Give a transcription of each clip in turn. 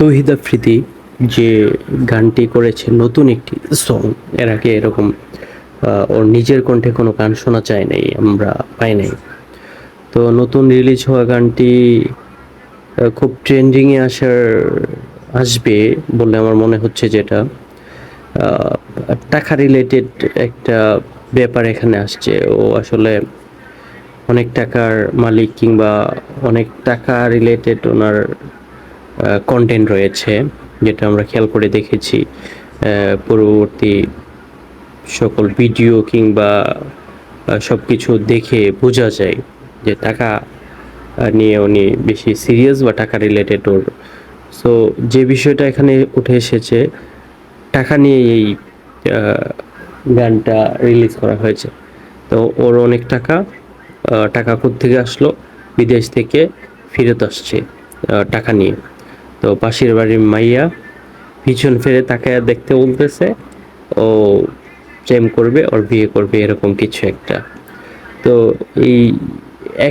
তৌহিদ আফ্রিদি যে গানটি করেছে নতুন একটি সং, এর আগে এরকম ওর নিজের কণ্ঠে কোনো গান শোনা যায় নাই, আমরা পাই নাই। তো নতুন রিলিজ হওয়া গানটি খুব ট্রেন্ডিংয়ে আসবে বলে আমার মনে হচ্ছে। যেটা আহ, টাকা রিলেটেড একটা ব্যাপার এখানে আসছে। ও আসলে অনেক টাকার মালিক, কিংবা অনেক টাকা রিলেটেড ওনার কন্টেন্ট রয়েছে, যেটা আমরা খেয়াল করে দেখেছি পূর্ববর্তী সকল ভিডিও কিংবা সব কিছু দেখে বোঝা যায় যে টাকা নিয়ে উনি বেশি সিরিয়াস বা টাকা রিলেটেড ওর। সো যে বিষয়টা এখানে উঠে এসেছে, টাকা নিয়ে এই গানটা রিলিজ করা হয়েছে। তো ওর অনেক টাকা, টাকা কোত্থেকে আসলো? বিদেশ থেকে ফেরত আসছে টাকা নিয়ে। তো পাশের বাড়ির মাইয়া পিছন ফিরে তাকায় দেখতে বলতেছে ও প্রেম করবে, ওর বিয়ে করবে, এরকম কিছু একটা। তো এই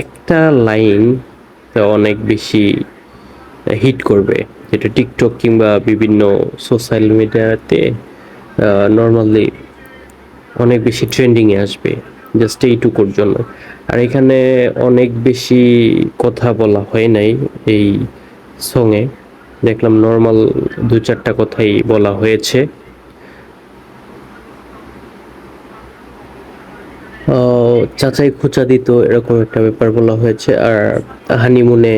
একটা লাইন তো অনেক বেশি হিট করবে, যেটা টিকটক কিংবা বিভিন্ন সোশ্যাল মিডিয়াতে নর্মালি অনেক বেশি ট্রেন্ডিংয়ে আসবে, জাস্ট এইটুকুর জন্য। আর এখানে অনেক বেশি কথা বলা হয় নাই এই সঙে, দেখলাম নর্মাল দু চারটা কথাই বলা হয়েছে। চাচাই খোঁচা দিত, এরকম একটা ব্যাপার বলা হয়েছে। আর হানিমুনে